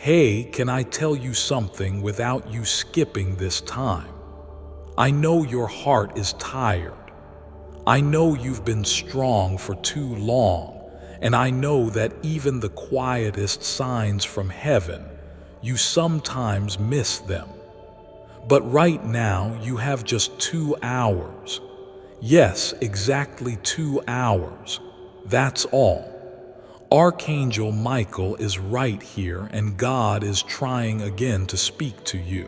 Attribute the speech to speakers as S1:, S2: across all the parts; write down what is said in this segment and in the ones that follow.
S1: Hey, can I tell you something without you skipping this time? I know your heart is tired. I know you've been strong for too long, and I know that even the quietest signs from heaven, you sometimes miss them. But right now, you have just 2 hours. Yes, exactly 2 hours. That's all. Archangel Michael is right here, and God is trying again to speak to you.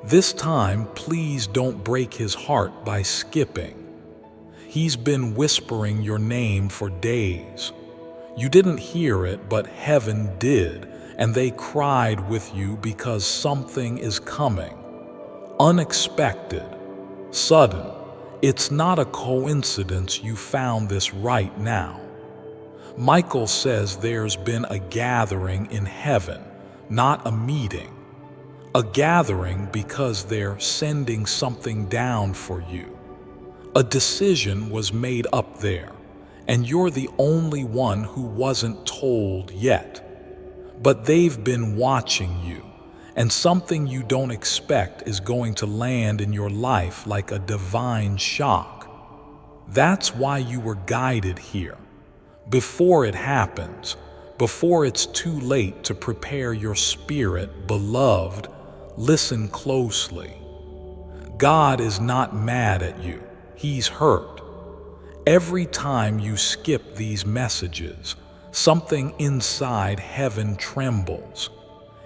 S1: This time, please don't break his heart by skipping. He's been whispering your name for days. You didn't hear it, but heaven did, and they cried with you because something is coming. Unexpected, sudden. It's not a coincidence you found this right now. Michael says there's been a gathering in heaven, not a meeting. A gathering because they're sending something down for you. A decision was made up there, and you're the only one who wasn't told yet. But they've been watching you, and something you don't expect is going to land in your life like a divine shock. That's why you were guided here. Before it happens, before it's too late to prepare your spirit, beloved, listen closely. God is not mad at you. He's hurt. Every time you skip these messages, something inside heaven trembles.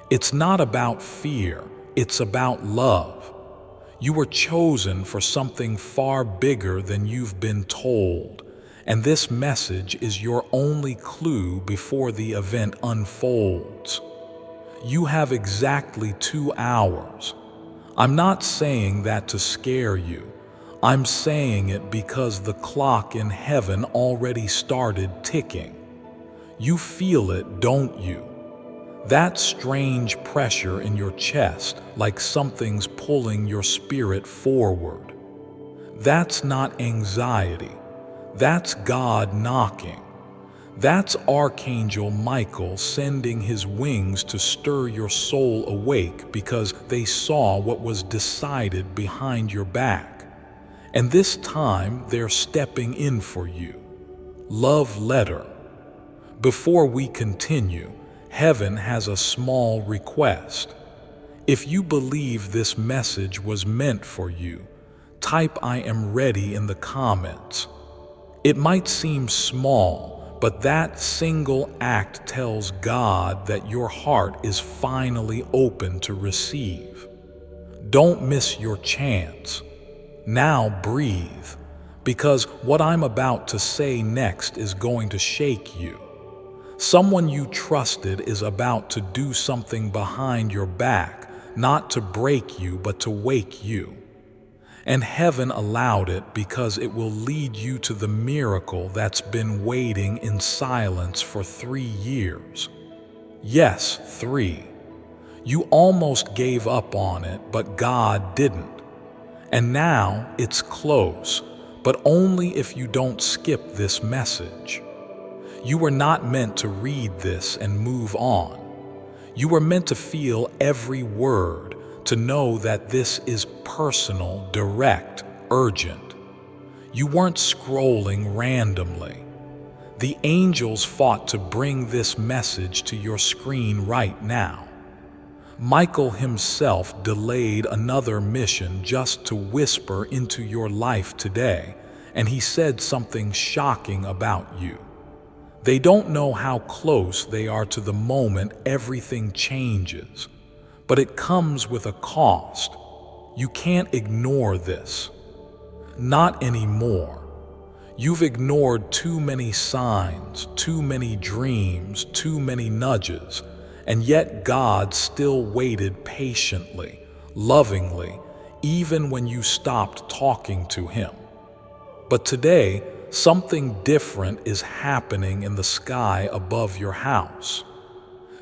S1: It's not about fear, it's about love. You were chosen for something far bigger than you've been told, and this message is your only clue before the event unfolds. You have exactly 2 hours. I'm not saying that to scare you. I'm saying it because the clock in heaven already started ticking. You feel it, don't you? That strange pressure in your chest, like something's pulling your spirit forward. That's not anxiety. That's God knocking. That's Archangel Michael sending his wings to stir your soul awake because they saw what was decided behind your back. And this time they're stepping in for you. Love letter. Before we continue, heaven has a small request. If you believe this message was meant for you, type "I am ready" in the comments. It might seem small, but that single act tells God that your heart is finally open to receive. Don't miss your chance. Now breathe, because what I'm about to say next is going to shake you. Someone you trusted is about to do something behind your back, not to break you, but to wake you. And heaven allowed it because it will lead you to the miracle that's been waiting in silence for 3 years. Yes, 3. You almost gave up on it, but God didn't. And now it's close, but only if you don't skip this message. You were not meant to read this and move on. You were meant to feel every word, to know that this is personal, direct, urgent. You weren't scrolling randomly. The angels fought to bring this message to your screen right now. Michael himself delayed another mission just to whisper into your life today, and he said something shocking about you. They don't know how close they are to the moment everything changes, but it comes with a cost. You can't ignore this. Not anymore. You've ignored too many signs, too many dreams, too many nudges, and yet God still waited patiently, lovingly, even when you stopped talking to him. But today, something different is happening in the sky above your house.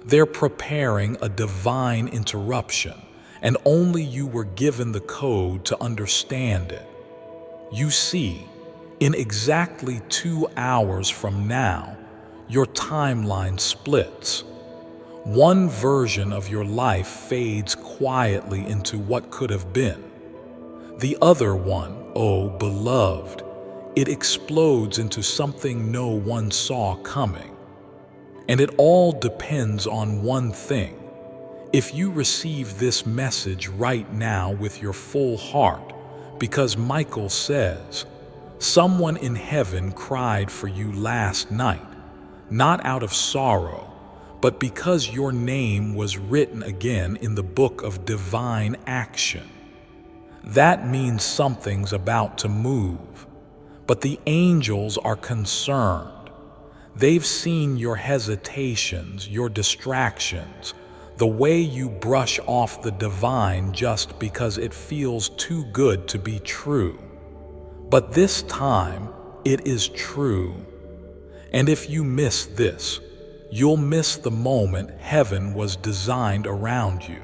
S1: They're preparing a divine interruption, and only you were given the code to understand it. You see, in exactly 2 hours from now, your timeline splits. One version of your life fades quietly into what could have been. The other one, oh beloved, it explodes into something no one saw coming. And it all depends on one thing. If you receive this message right now with your full heart, because Michael says, someone in heaven cried for you last night, not out of sorrow, but because your name was written again in the book of divine action. That means something's about to move, but the angels are concerned. They've seen your hesitations, your distractions, the way you brush off the divine just because it feels too good to be true. But this time, it is true. And if you miss this, you'll miss the moment heaven was designed around you.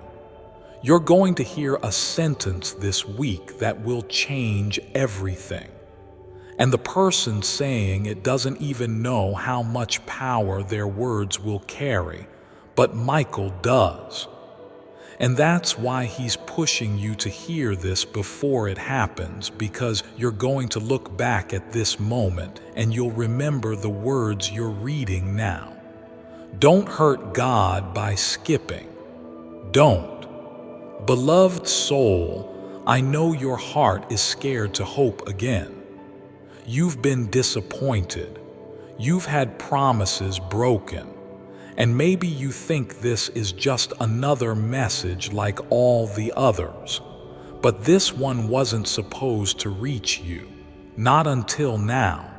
S1: You're going to hear a sentence this week that will change everything. And the person saying it doesn't even know how much power their words will carry, but Michael does. And that's why he's pushing you to hear this before it happens, because you're going to look back at this moment and you'll remember the words you're reading now. Don't hurt God by skipping. Don't. Beloved soul, I know your heart is scared to hope again. You've been disappointed. You've had promises broken. And maybe you think this is just another message like all the others. But this one wasn't supposed to reach you. Not until now.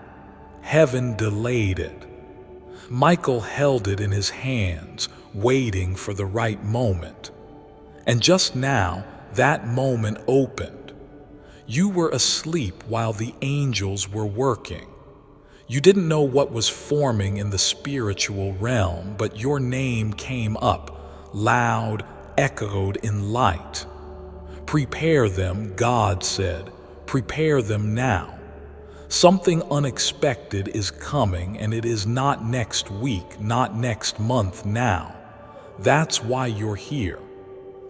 S1: Heaven delayed it. Michael held it in his hands, waiting for the right moment. And just now, that moment opened. You were asleep while the angels were working. You didn't know what was forming in the spiritual realm, but your name came up, loud, echoed in light. Prepare them, God said. Prepare them now. Something unexpected is coming, and it is not next week, not next month now. That's why you're here.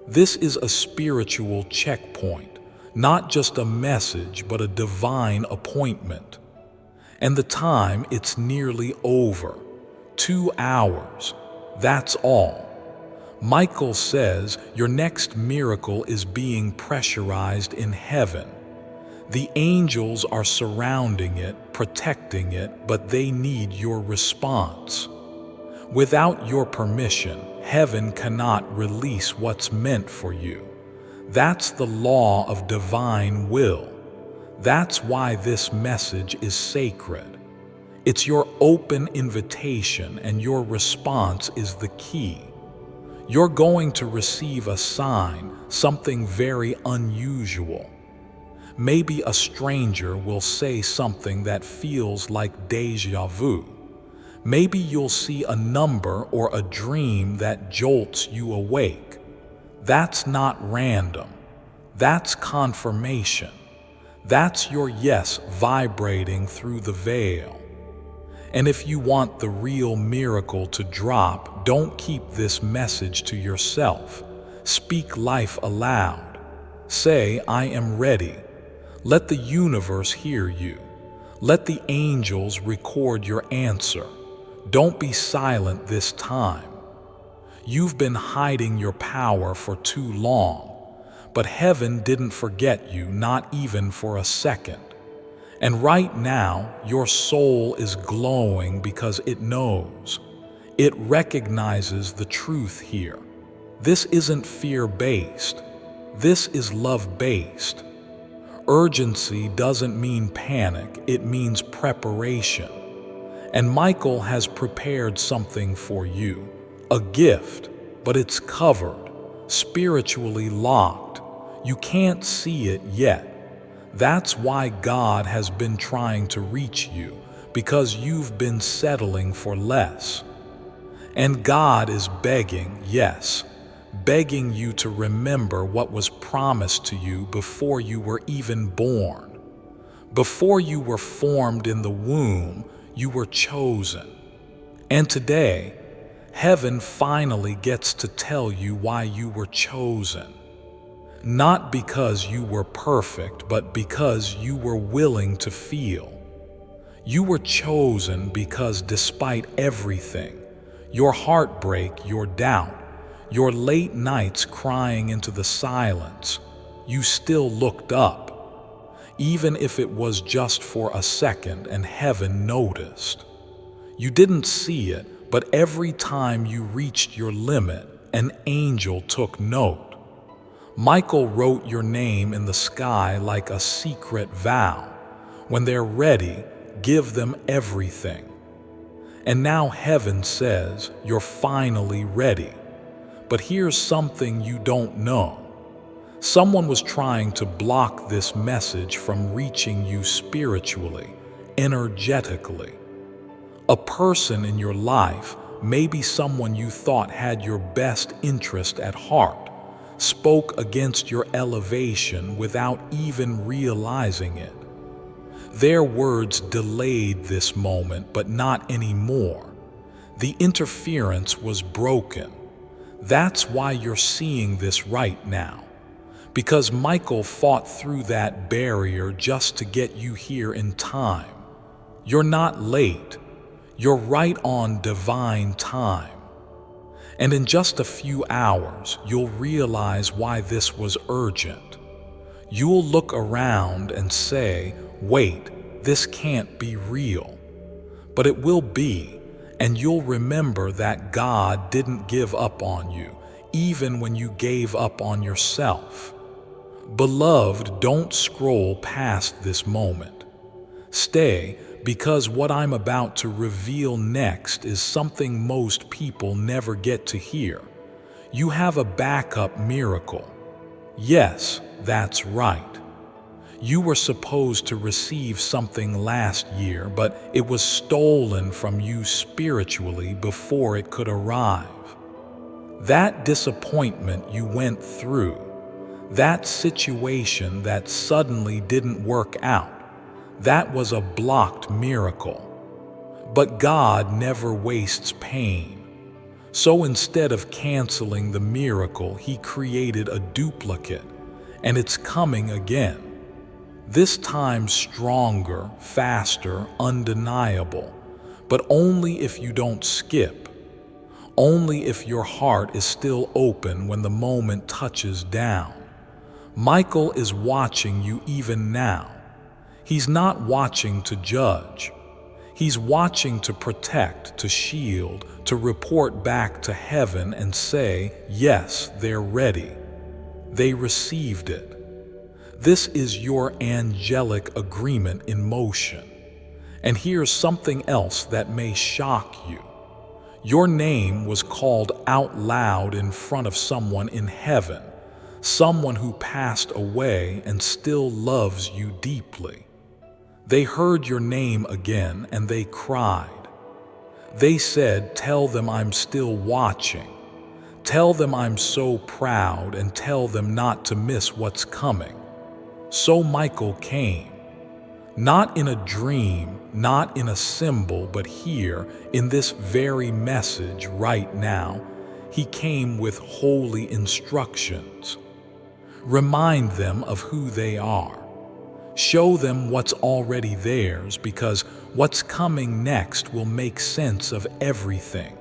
S1: This is a spiritual checkpoint. Not just a message, but a divine appointment. And the time, it's nearly over. 2 hours. That's all. Michael says your next miracle is being pressurized in heaven. The angels are surrounding it, protecting it, but they need your response. Without your permission, heaven cannot release what's meant for you. That's the law of divine will. That's why this message is sacred. It's your open invitation, and your response is the key. You're going to receive a sign, something very unusual. Maybe a stranger will say something that feels like déjà vu. Maybe you'll see a number or a dream that jolts you awake. That's not random. That's confirmation. That's your yes vibrating through the veil. And if you want the real miracle to drop, don't keep this message to yourself. Speak life aloud. Say, I am ready. Let the universe hear you. Let the angels record your answer. Don't be silent this time. You've been hiding your power for too long, but heaven didn't forget you, not even for a second. And right now, your soul is glowing because it knows. It recognizes the truth here. This isn't fear-based. This is love-based. Urgency doesn't mean panic, it means preparation. And Michael has prepared something for you. A gift, but it's covered, spiritually locked. You can't see it yet. That's why God has been trying to reach you, because you've been settling for less. And God is begging, yes, begging you to remember what was promised to you before you were even born. Before you were formed in the womb, you were chosen. And today, heaven finally gets to tell you why you were chosen. Not because you were perfect, but because you were willing to feel. You were chosen because despite everything, your heartbreak, your doubt, your late nights crying into the silence, you still looked up, even if it was just for a second and heaven noticed. You didn't see it, but every time you reached your limit, an angel took note. Michael wrote your name in the sky like a secret vow. When they're ready, give them everything. And now heaven says you're finally ready. But here's something you don't know. Someone was trying to block this message from reaching you spiritually, energetically. A person in your life, maybe someone you thought had your best interest at heart, spoke against your elevation without even realizing it. Their words delayed this moment, but not anymore. The interference was broken. That's why you're seeing this right now. Because Michael fought through that barrier just to get you here in time. You're not late. You're right on divine time. And in just a few hours, you'll realize why this was urgent. You'll look around and say, wait, this can't be real. But it will be, and you'll remember that God didn't give up on you, even when you gave up on yourself. Beloved, don't scroll past this moment. Stay, because what I'm about to reveal next is something most people never get to hear. You have a backup miracle. Yes, that's right. You were supposed to receive something last year, but it was stolen from you spiritually before it could arrive. That disappointment you went through, that situation that suddenly didn't work out, that was a blocked miracle. But God never wastes pain. So instead of canceling the miracle, He created a duplicate, and it's coming again. This time stronger, faster, undeniable, but only if you don't skip. Only if your heart is still open when the moment touches down. Michael is watching you even now. He's not watching to judge. He's watching to protect, to shield, to report back to heaven and say, yes, they're ready. They received it. This is your angelic agreement in motion. And here's something else that may shock you. Your name was called out loud in front of someone in heaven, someone who passed away and still loves you deeply. They heard your name again and they cried. They said, tell them I'm still watching. Tell them I'm so proud, and tell them not to miss what's coming. So Michael came, not in a dream, not in a symbol, but here, in this very message right now, he came with holy instructions. Remind them of who they are. Show them what's already theirs, because what's coming next will make sense of everything.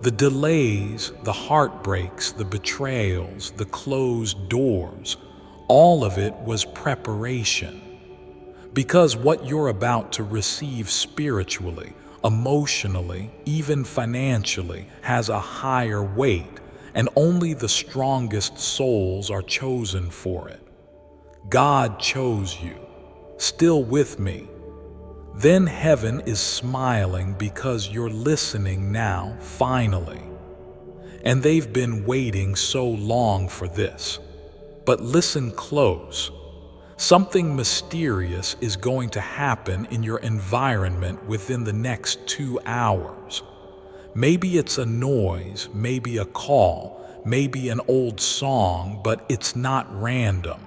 S1: The delays, the heartbreaks, the betrayals, the closed doors, all of it was preparation. Because what you're about to receive spiritually, emotionally, even financially, has a higher weight, and only the strongest souls are chosen for it. God chose you. Still with me? Then heaven is smiling because you're listening now, finally. And they've been waiting so long for this. But listen close. Something mysterious is going to happen in your environment within the next 2 hours. Maybe it's a noise, maybe a call, maybe an old song, but it's not random.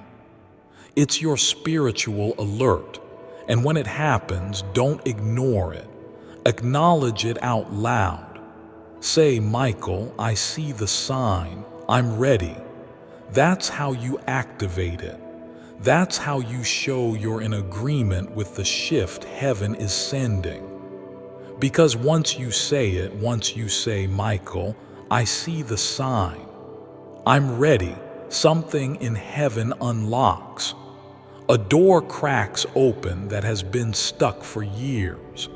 S1: It's your spiritual alert. And when it happens, don't ignore it. Acknowledge it out loud. Say, Michael, I see the sign. I'm ready. That's how you activate it. That's how you show you're in agreement with the shift heaven is sending. Because once you say, Michael, I see the sign. I'm ready. Something in heaven unlocks. A door cracks open that has been stuck for years.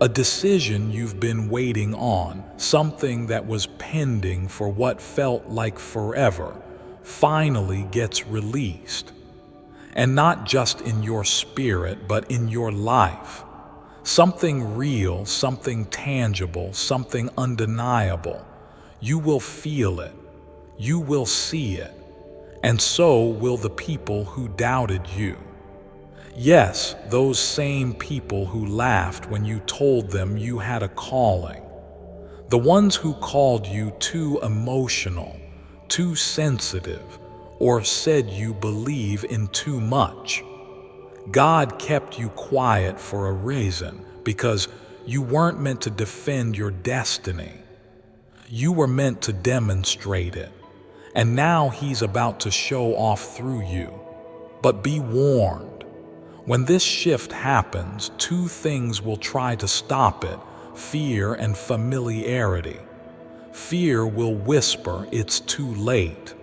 S1: A decision you've been waiting on, something that was pending for what felt like forever, finally gets released. And not just in your spirit, but in your life. Something real, something tangible, something undeniable. You will feel it. You will see it. And so will the people who doubted you. Yes, those same people who laughed when you told them you had a calling. The ones who called you too emotional, too sensitive, or said you believe in too much. God kept you quiet for a reason, because you weren't meant to defend your destiny. You were meant to demonstrate it. And now He's about to show off through you. But be warned. When this shift happens, two things will try to stop it: fear and familiarity. Fear will whisper it's too late.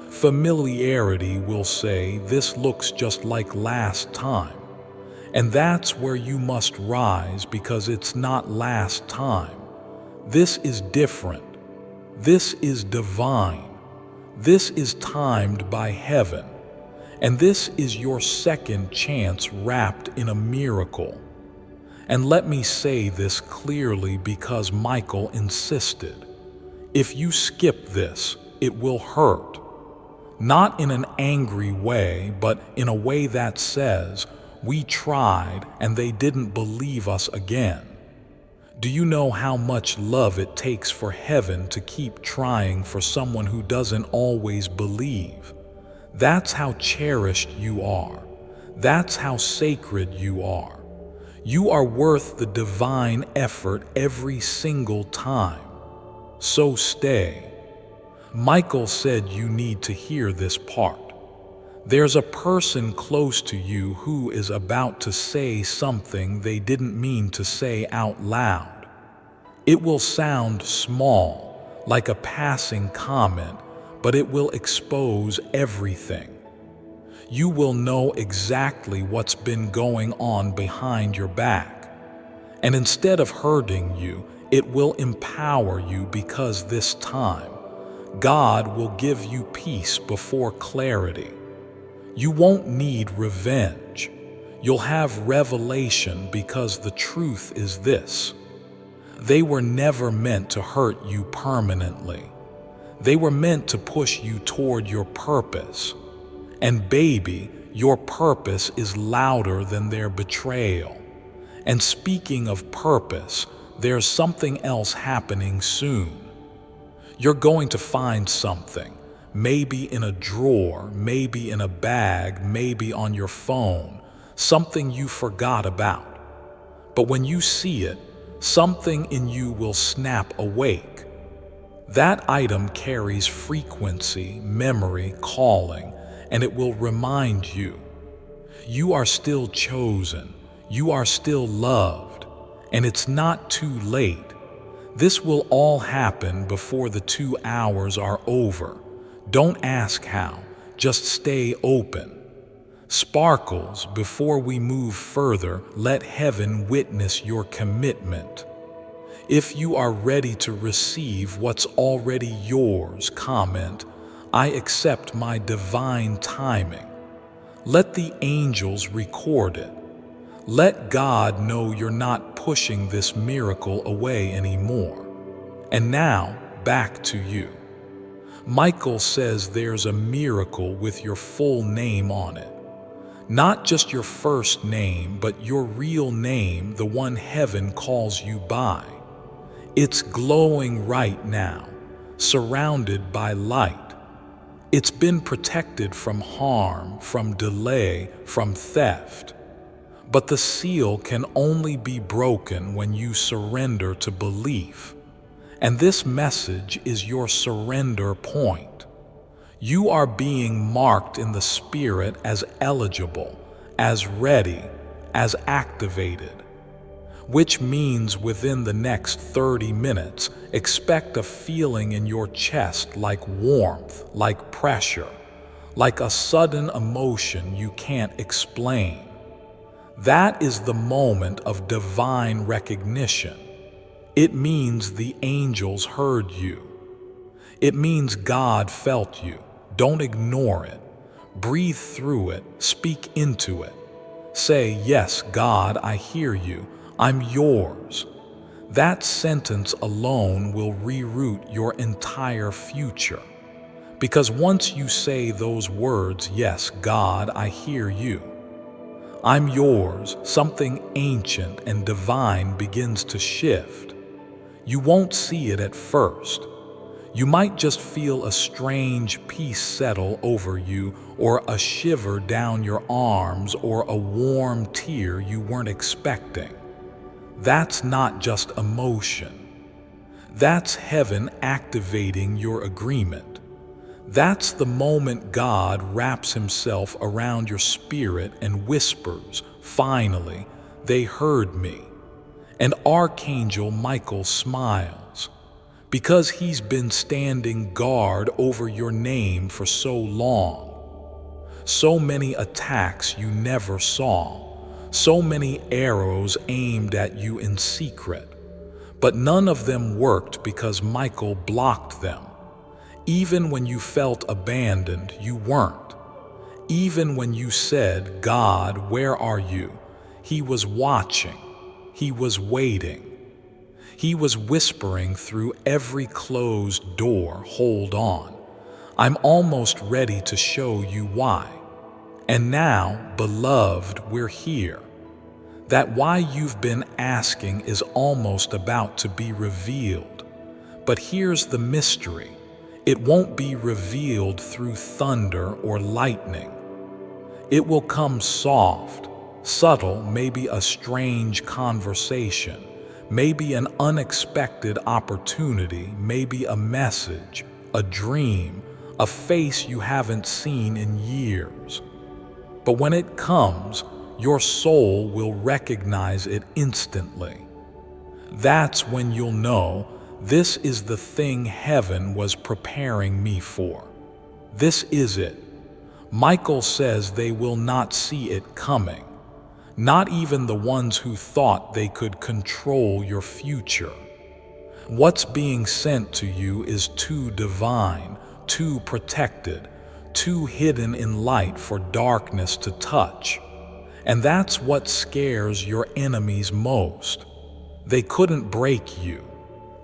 S1: Familiarity will say this looks just like last time. And that's where you must rise, because it's not last time. This is different. This is divine. This is timed by heaven. And this is your second chance wrapped in a miracle. And let me say this clearly, because Michael insisted. If you skip this, it will hurt. Not in an angry way, but in a way that says, we tried and they didn't believe us again. Do you know how much love it takes for heaven to keep trying for someone who doesn't always believe? That's how cherished you are. That's how sacred you are. You are worth the divine effort every single time. So stay. Michael said you need to hear this part. There's a person close to you who is about to say something they didn't mean to say out loud. It will sound small, like a passing comment, but it will expose everything. You will know exactly what's been going on behind your back. And instead of hurting you, it will empower you, because this time, God will give you peace before clarity. You won't need revenge. You'll have revelation, because the truth is this: they were never meant to hurt you permanently. They were meant to push you toward your purpose. And baby, your purpose is louder than their betrayal. And speaking of purpose, there's something else happening soon. You're going to find something, maybe in a drawer, maybe in a bag, maybe on your phone, something you forgot about. But when you see it, something in you will snap awake. That item carries frequency, memory, calling, and it will remind you. You are still chosen. You are still loved. And it's not too late. This will all happen before the 2 hours are over. Don't ask how. Just stay open. Sparkles, before we move further, let heaven witness your commitment. If you are ready to receive what's already yours, comment, I accept my divine timing. Let the angels record it. Let God know you're not pushing this miracle away anymore. And now, back to you. Michael says there's a miracle with your full name on it. Not just your first name, but your real name, the one heaven calls you by. It's glowing right now, surrounded by light. It's been protected from harm, from delay, from theft. But the seal can only be broken when you surrender to belief. And this message is your surrender point. You are being marked in the spirit as eligible, as ready, as activated. Which means within the next 30 minutes, expect a feeling in your chest like warmth, like pressure, like a sudden emotion you can't explain. That is the moment of divine recognition. It means the angels heard you. It means God felt you. Don't ignore it. Breathe through it. Speak into it. Say, "Yes, God, I hear you. I'm yours." That sentence alone will reroute your entire future. Because once you say those words, "Yes, God, I hear you. I'm yours," something ancient and divine begins to shift. You won't see it at first. You might just feel a strange peace settle over you, or a shiver down your arms, or a warm tear you weren't expecting. That's not just emotion. That's heaven activating your agreement. That's the moment God wraps himself around your spirit and whispers, "Finally, they heard me." And Archangel Michael smiles, because he's been standing guard over your name for so long. So many attacks you never saw, so many arrows aimed at you in secret, but none of them worked because Michael blocked them. Even when you felt abandoned, you weren't. Even when you said, "God, where are you?" he was watching. He was waiting. He was whispering through every closed door, "Hold on. I'm almost ready to show you why." And now, beloved, we're here. That why you've been asking is almost about to be revealed. But here's the mystery. It won't be revealed through thunder or lightning. It will come soft, subtle, maybe a strange conversation, maybe an unexpected opportunity, maybe a message, a dream, a face you haven't seen in years. But when it comes, your soul will recognize it instantly. That's when you'll know, this is the thing heaven was preparing me for. This is it. Michael says they will not see it coming. Not even the ones who thought they could control your future. What's being sent to you is too divine, too protected, too hidden in light for darkness to touch. And that's what scares your enemies most. They couldn't break you.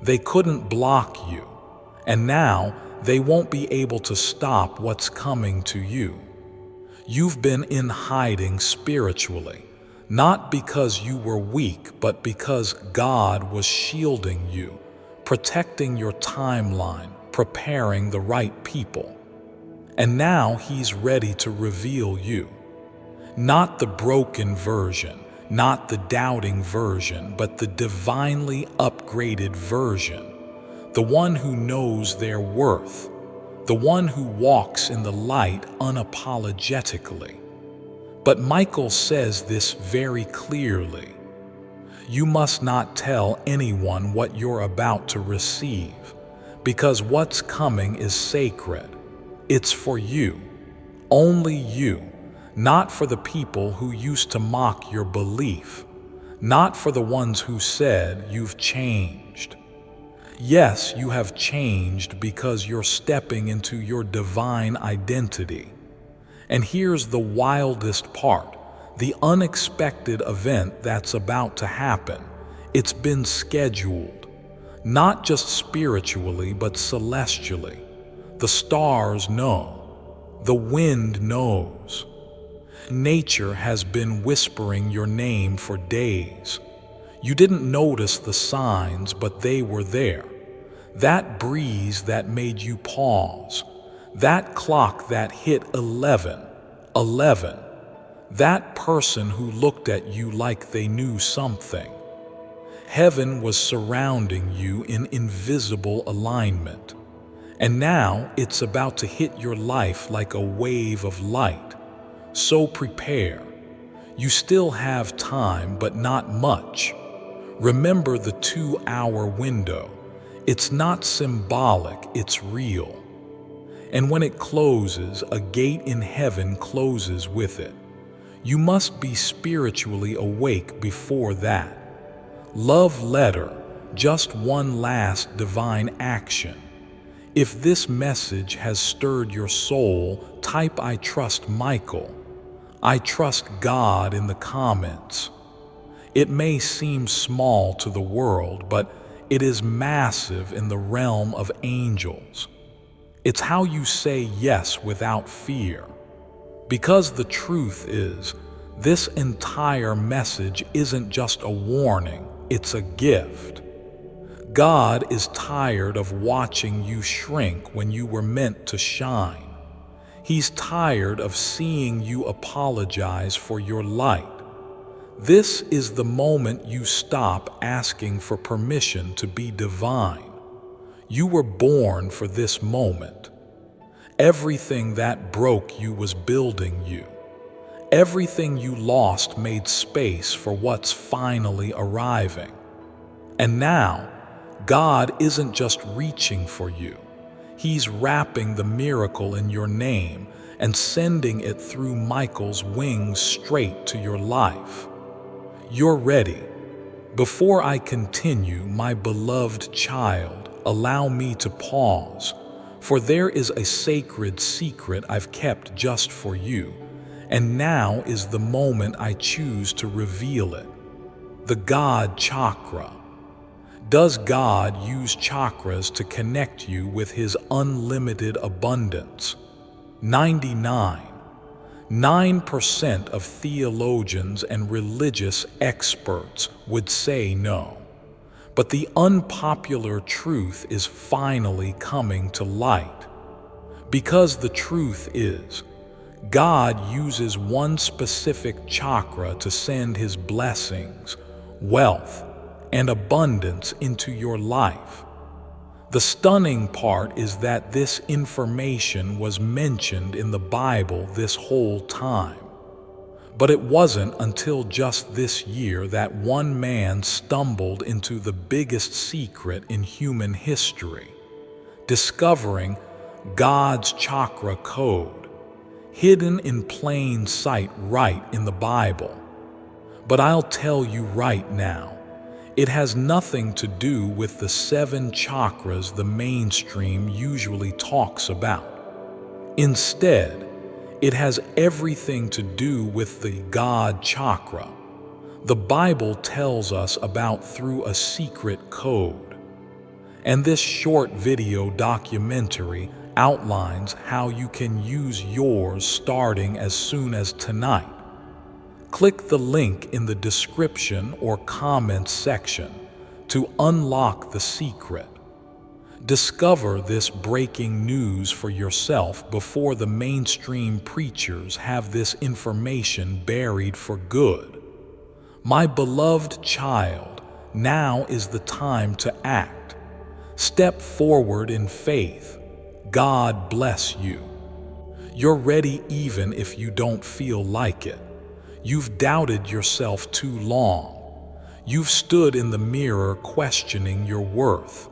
S1: They couldn't block you. And now they won't be able to stop what's coming to you. You've been in hiding spiritually. Not because you were weak, but because God was shielding you, protecting your timeline, preparing the right people. And now he's ready to reveal you. Not the broken version, not the doubting version, but the divinely upgraded version. The one who knows their worth. The one who walks in the light unapologetically. But Michael says this very clearly. You must not tell anyone what you're about to receive, because what's coming is sacred. It's for you, only you, not for the people who used to mock your belief, not for the ones who said you've changed. Yes, you have changed because you're stepping into your divine identity. And here's the wildest part, the unexpected event that's about to happen. It's been scheduled, not just spiritually, but celestially. The stars know. The wind knows. Nature has been whispering your name for days. You didn't notice the signs, but they were there. That breeze that made you pause. That clock that hit 11. That person who looked at you like they knew something. Heaven was surrounding you in invisible alignment. And now it's about to hit your life like a wave of light. So prepare. You still have time, but not much. Remember the 2-hour window. It's not symbolic, it's real. And when it closes, a gate in heaven closes with it. You must be spiritually awake before that. Love letter, just one last divine action. If this message has stirred your soul, type "I trust Michael." I trust God in the comments. It may seem small to the world, but it is massive in the realm of angels. It's how you say yes without fear. Because the truth is, this entire message isn't just a warning, it's a gift. God is tired of watching you shrink when you were meant to shine. He's tired of seeing you apologize for your light. This is the moment you stop asking for permission to be divine. You were born for this moment. Everything that broke you was building you. Everything you lost made space for what's finally arriving. And now, God isn't just reaching for you. He's wrapping the miracle in your name and sending it through Michael's wings straight to your life. You're ready. Before I continue, my beloved child, allow me to pause, for there is a sacred secret I've kept just for you, and now is the moment I choose to reveal it. The God chakra. Does God use chakras to connect you with His unlimited abundance? 99% of theologians and religious experts would say no. But the unpopular truth is finally coming to light. Because the truth is, God uses one specific chakra to send His blessings, wealth, and abundance into your life. The stunning part is that this information was mentioned in the Bible this whole time. But it wasn't until just this year that one man stumbled into the biggest secret in human history, discovering God's chakra code, hidden in plain sight right in the Bible. But I'll tell you right now, it has nothing to do with the 7 chakras the mainstream usually talks about. Instead, it has everything to do with the God chakra the Bible tells us about through a secret code. And this short video documentary outlines how you can use yours starting as soon as tonight. Click the link in the description or comments section to unlock the secret. Discover this breaking news for yourself before the mainstream preachers have this information buried for good. My beloved child, now is the time to act. Step forward in faith. God bless you. You're ready even if you don't feel like it. You've doubted yourself too long. You've stood in the mirror questioning your worth.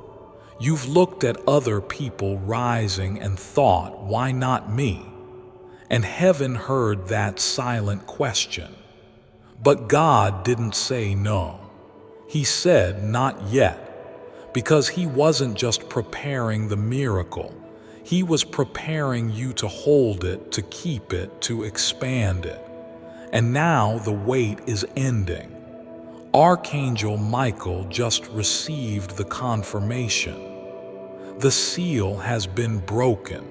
S1: You've looked at other people rising and thought, why not me? And heaven heard that silent question. But God didn't say no. He said, not yet, because He wasn't just preparing the miracle. He was preparing you to hold it, to keep it, to expand it. And now the wait is ending. Archangel Michael just received the confirmation. The seal has been broken.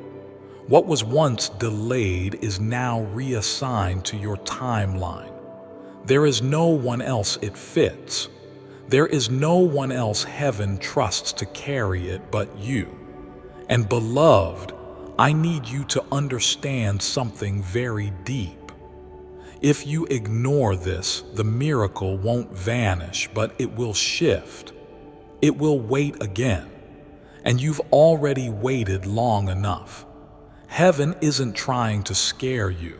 S1: What was once delayed is now reassigned to your timeline. There is no one else it fits. There is no one else heaven trusts to carry it but you. And beloved, I need you to understand something very deep. If you ignore this, the miracle won't vanish, but it will shift. It will wait again. And you've already waited long enough. Heaven isn't trying to scare you.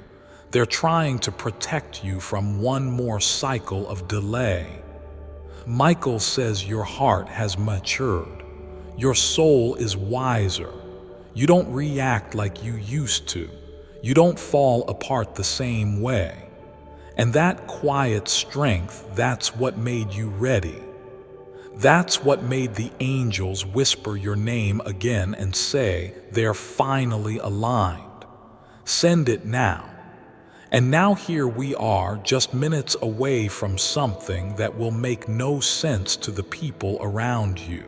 S1: They're trying to protect you from one more cycle of delay. Michael says your heart has matured. Your soul is wiser. You don't react like you used to. You don't fall apart the same way. And that quiet strength, that's what made you ready. That's what made the angels whisper your name again and say they're finally aligned. Send it now. And now here we are, just minutes away from something that will make no sense to the people around you.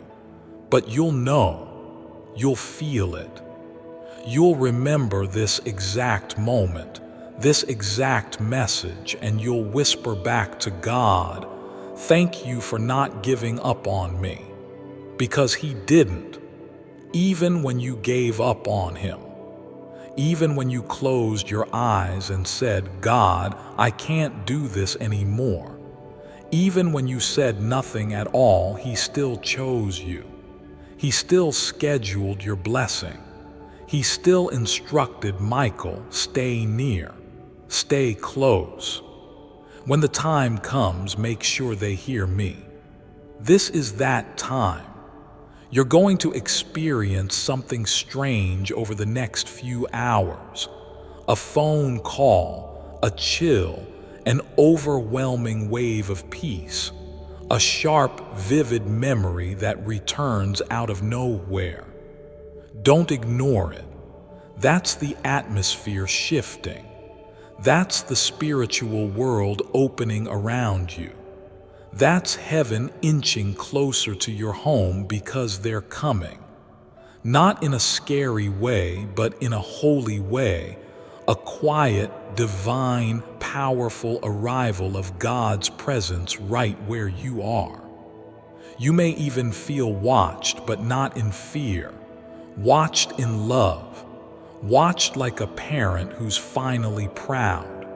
S1: But you'll know, you'll feel it. You'll remember this exact moment, this exact message, and you'll whisper back to God, "Thank you for not giving up on me." Because He didn't, even when you gave up on Him. Even when you closed your eyes and said, "God, I can't do this anymore." Even when you said nothing at all, He still chose you. He still scheduled your blessing. He still instructed Michael, "Stay near, stay close. When the time comes, make sure they hear me." This is that time. You're going to experience something strange over the next few hours. A phone call, a chill, an overwhelming wave of peace, a sharp, vivid memory that returns out of nowhere. Don't ignore it. That's the atmosphere shifting. That's the spiritual world opening around you. That's heaven inching closer to your home because they're coming. Not in a scary way, but in a holy way, a quiet, divine, powerful arrival of God's presence right where you are. You may even feel watched, but not in fear. Watched in love. Watched like a parent who's finally proud.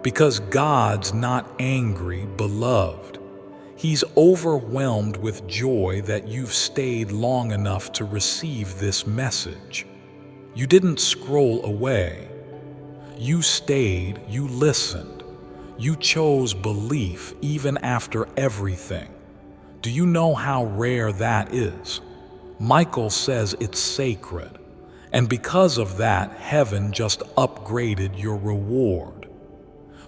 S1: Because God's not angry, beloved. He's overwhelmed with joy that you've stayed long enough to receive this message. You didn't scroll away. You stayed, you listened. You chose belief even after everything. Do you know how rare that is? Michael says it's sacred. And because of that, heaven just upgraded your reward.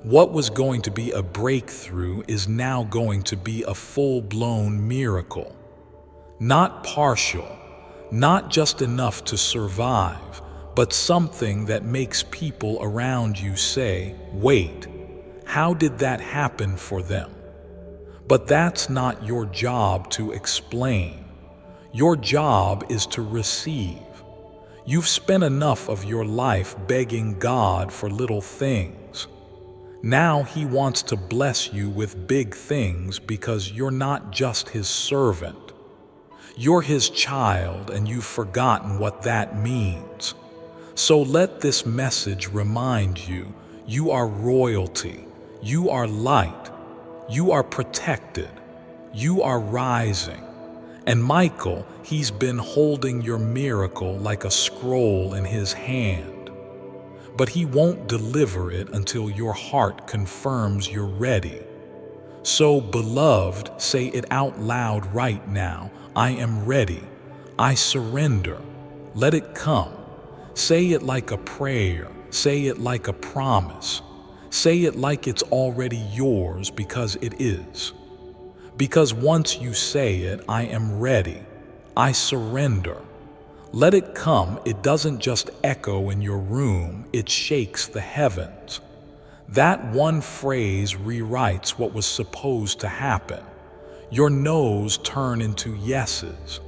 S1: What was going to be a breakthrough is now going to be a full-blown miracle. Not partial, not just enough to survive, but something that makes people around you say, "Wait, how did that happen for them?" But that's not your job to explain. Your job is to receive. You've spent enough of your life begging God for little things. Now He wants to bless you with big things because you're not just His servant. You're His child, and you've forgotten what that means. So let this message remind you, you are royalty, you are light, you are protected, you are rising. And Michael, he's been holding your miracle like a scroll in his hand. But he won't deliver it until your heart confirms you're ready. So, beloved, say it out loud right now. I am ready. I surrender. Let it come. Say it like a prayer. Say it like a promise. Say it like it's already yours, because it is. Because once you say it, I am ready. I surrender. Let it come. It doesn't just echo in your room, it shakes the heavens. That one phrase rewrites what was supposed to happen. Your no's turn into yeses.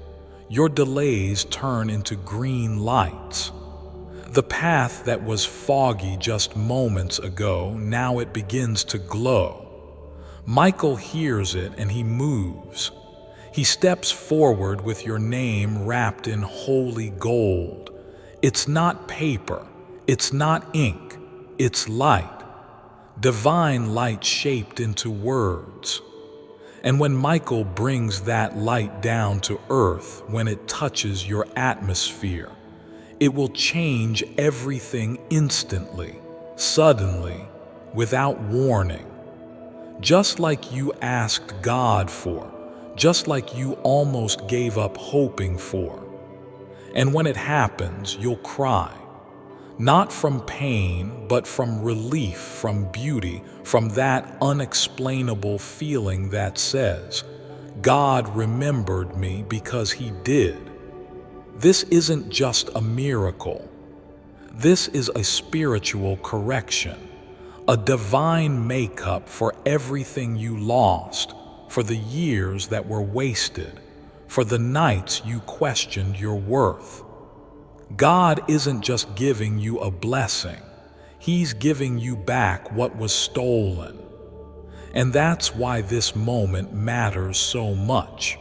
S1: Your delays turn into green lights. The path that was foggy just moments ago, now it begins to glow. Michael hears it and he moves. He steps forward with your name wrapped in holy gold. It's not paper, it's not ink, it's light. divine light shaped into words. And when Michael brings that light down to earth, when it touches your atmosphere, it will change everything instantly, suddenly, without warning. Just like you asked God for, just like you almost gave up hoping for. And when it happens, you'll cry. Not from pain, but from relief, from beauty, from that unexplainable feeling that says, God remembered me because He did. This isn't just a miracle. This is a spiritual correction, a divine makeup for everything you lost, for the years that were wasted, for the nights you questioned your worth. God isn't just giving you a blessing, He's giving you back what was stolen. And that's why this moment matters so much.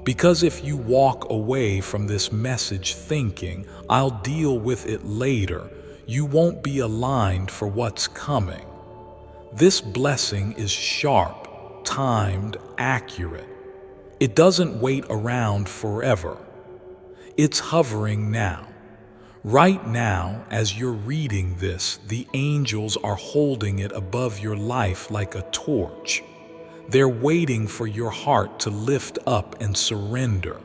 S1: Because if you walk away from this message thinking, I'll deal with it later, you won't be aligned for what's coming. This blessing is sharp, timed, accurate. It doesn't wait around forever. It's hovering now. Right now, as you're reading this, the angels are holding it above your life like a torch. They're waiting for your heart to lift up and surrender.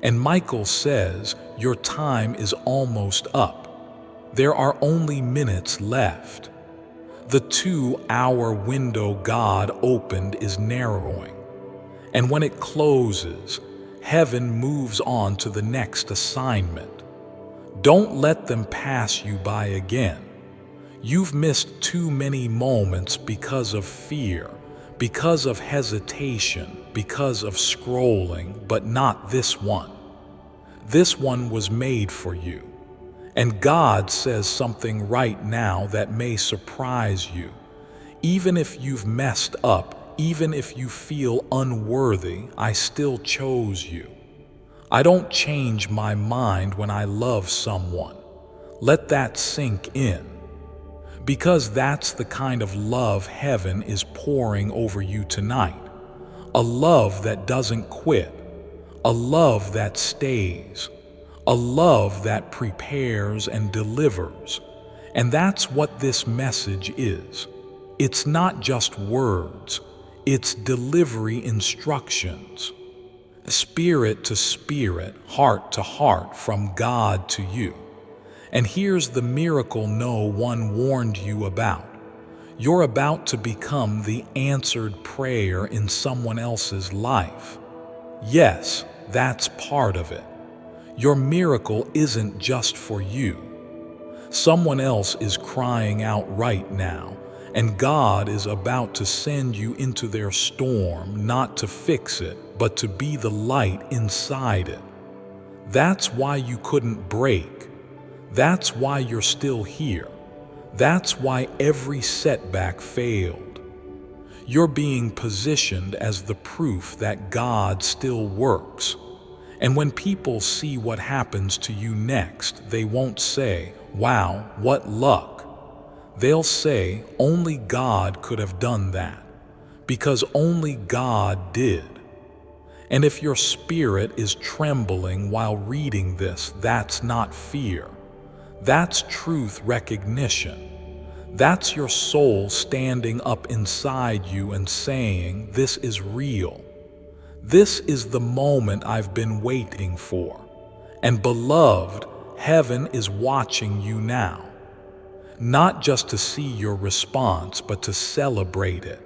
S1: And Michael says, your time is almost up. There are only minutes left. The 2-hour window God opened is narrowing. And when it closes, heaven moves on to the next assignment. Don't let them pass you by again. You've missed too many moments because of fear, because of hesitation, because of scrolling, but not this one. This one was made for you. And God says something right now that may surprise you. Even if you've messed up, even if you feel unworthy, I still chose you. I don't change my mind when I love someone. Let that sink in. Because that's the kind of love heaven is pouring over you tonight. A love that doesn't quit. A love that stays. A love that prepares and delivers. And that's what this message is. It's not just words. It's delivery instructions. Spirit to spirit, heart to heart, from God to you. And here's the miracle no one warned you about. You're about to become the answered prayer in someone else's life. Yes, that's part of it. Your miracle isn't just for you. Someone else is crying out right now, and God is about to send you into their storm, not to fix it, but to be the light inside it. That's why you couldn't break. That's why you're still here. That's why every setback failed. You're being positioned as the proof that God still works. And when people see what happens to you next, they won't say, "Wow, what luck." They'll say, "Only God could have done that." Because only God did. And if your spirit is trembling while reading this, that's not fear. That's truth recognition. That's your soul standing up inside you and saying, "This is real. This is the moment I've been waiting for." And beloved, heaven is watching you now. Not just to see your response, but to celebrate it.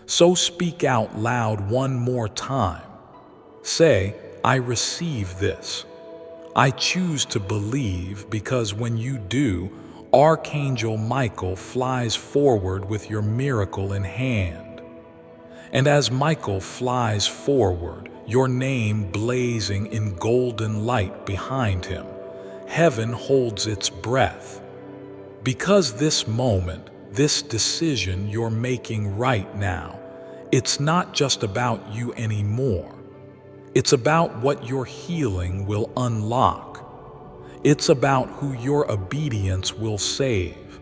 S1: So speak out loud one more time. Say, "I receive this. I choose to believe," because when you do, Archangel Michael flies forward with your miracle in hand. And as Michael flies forward, your name blazing in golden light behind him, heaven holds its breath. Because this moment, this decision you're making right now, it's not just about you anymore. It's about what your healing will unlock. It's about who your obedience will save.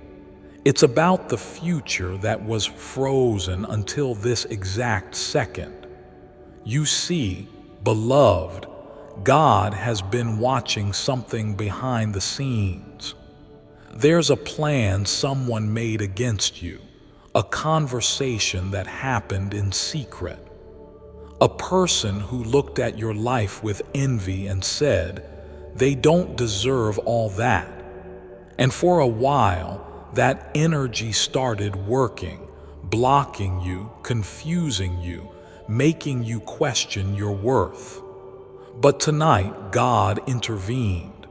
S1: It's about the future that was frozen until this exact second. You see, beloved, God has been watching something behind the scenes. There's a plan someone made against you, a conversation that happened in secret, a person who looked at your life with envy and said, "They don't deserve all that." And for a while, that energy started working, blocking you, confusing you, making you question your worth. But tonight, God intervened.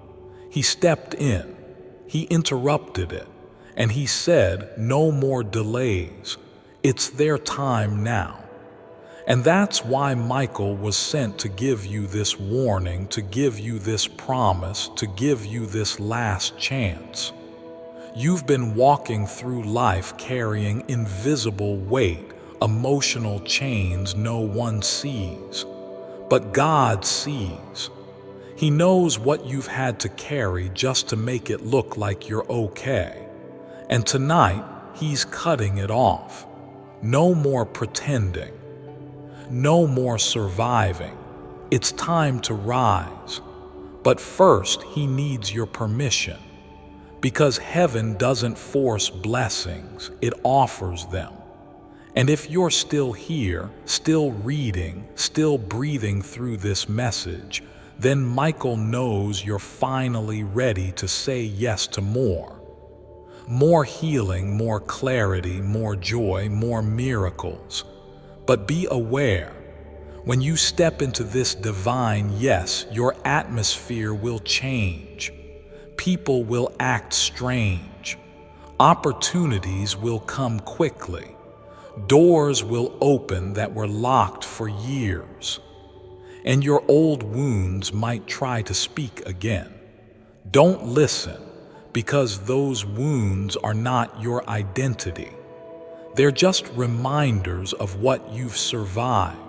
S1: He stepped in. He interrupted it. And he said, "No more delays. It's their time now." And that's why Michael was sent to give you this warning, to give you this promise, to give you this last chance. You've been walking through life carrying invisible weight, emotional chains no one sees. But God sees. He knows what you've had to carry just to make it look like you're okay. And tonight, He's cutting it off. No more pretending. No more surviving. It's time to rise. But first, He needs your permission. Because heaven doesn't force blessings, it offers them. And if you're still here, still reading, still breathing through this message, then Michael knows you're finally ready to say yes to more. More healing, more clarity, more joy, more miracles. But be aware, when you step into this divine yes, your atmosphere will change. People will act strange. Opportunities will come quickly. Doors will open that were locked for years. And your old wounds might try to speak again. Don't listen, because those wounds are not your identity. They're just reminders of what you've survived.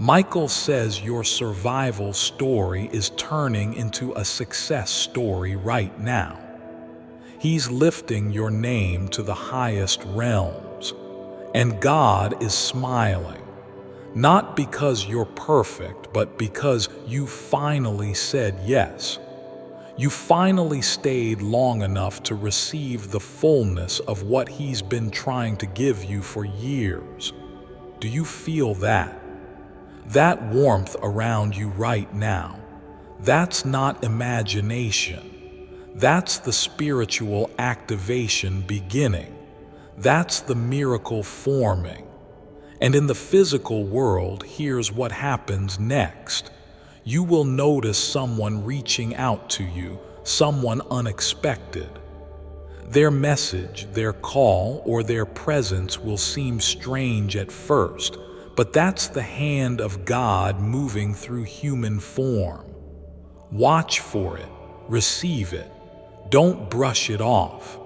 S1: Michael says your survival story is turning into a success story right now. He's lifting your name to the highest realms. And God is smiling. Not because you're perfect, but because you finally said yes. You finally stayed long enough to receive the fullness of what He's been trying to give you for years. Do you feel that? That warmth around you right now, that's not imagination. That's the spiritual activation beginning. That's the miracle forming. And in the physical world, here's what happens next. You will notice someone reaching out to you, someone unexpected. Their message, their call, or their presence will seem strange at first, but that's the hand of God moving through human form. Watch for it, receive it, don't brush it off.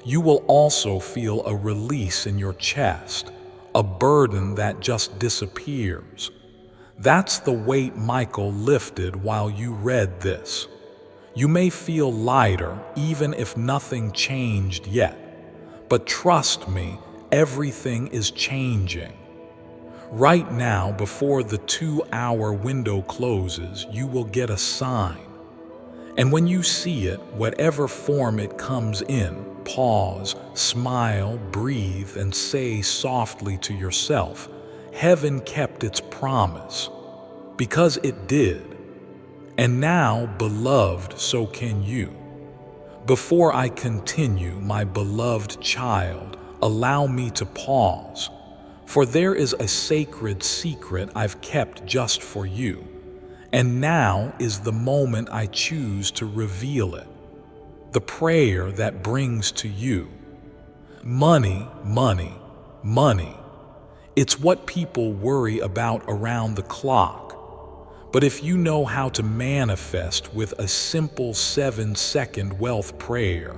S1: You will also feel a release in your chest, a burden that just disappears. That's the weight Michael lifted while you read this. You may feel lighter even if nothing changed yet. But trust me, everything is changing. Right now, before the 2-hour window closes, you will get a sign. And when you see it, whatever form it comes in, pause, smile, breathe, and say softly to yourself, "Heaven kept its promise," because it did. And now, beloved, so can you. Before I continue, my beloved child, allow me to pause, for there is a sacred secret I've kept just for you, and now is the moment I choose to reveal it. The prayer that brings to you. Money, money, money. It's what people worry about around the clock. But if you know how to manifest with a simple 7-second wealth prayer,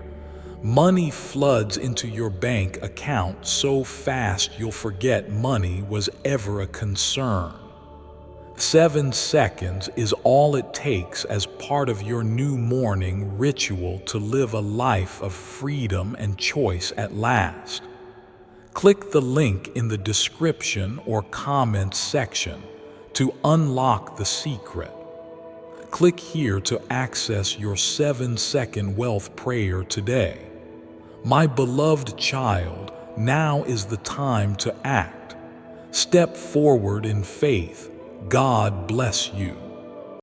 S1: money floods into your bank account so fast you'll forget money was ever a concern. 7 seconds is all it takes as part of your new morning ritual to live a life of freedom and choice at last. Click the link in the description or comments section to unlock the secret. Click here to access your 7-second wealth prayer today. My beloved child, now is the time to act. Step forward in faith. God bless you.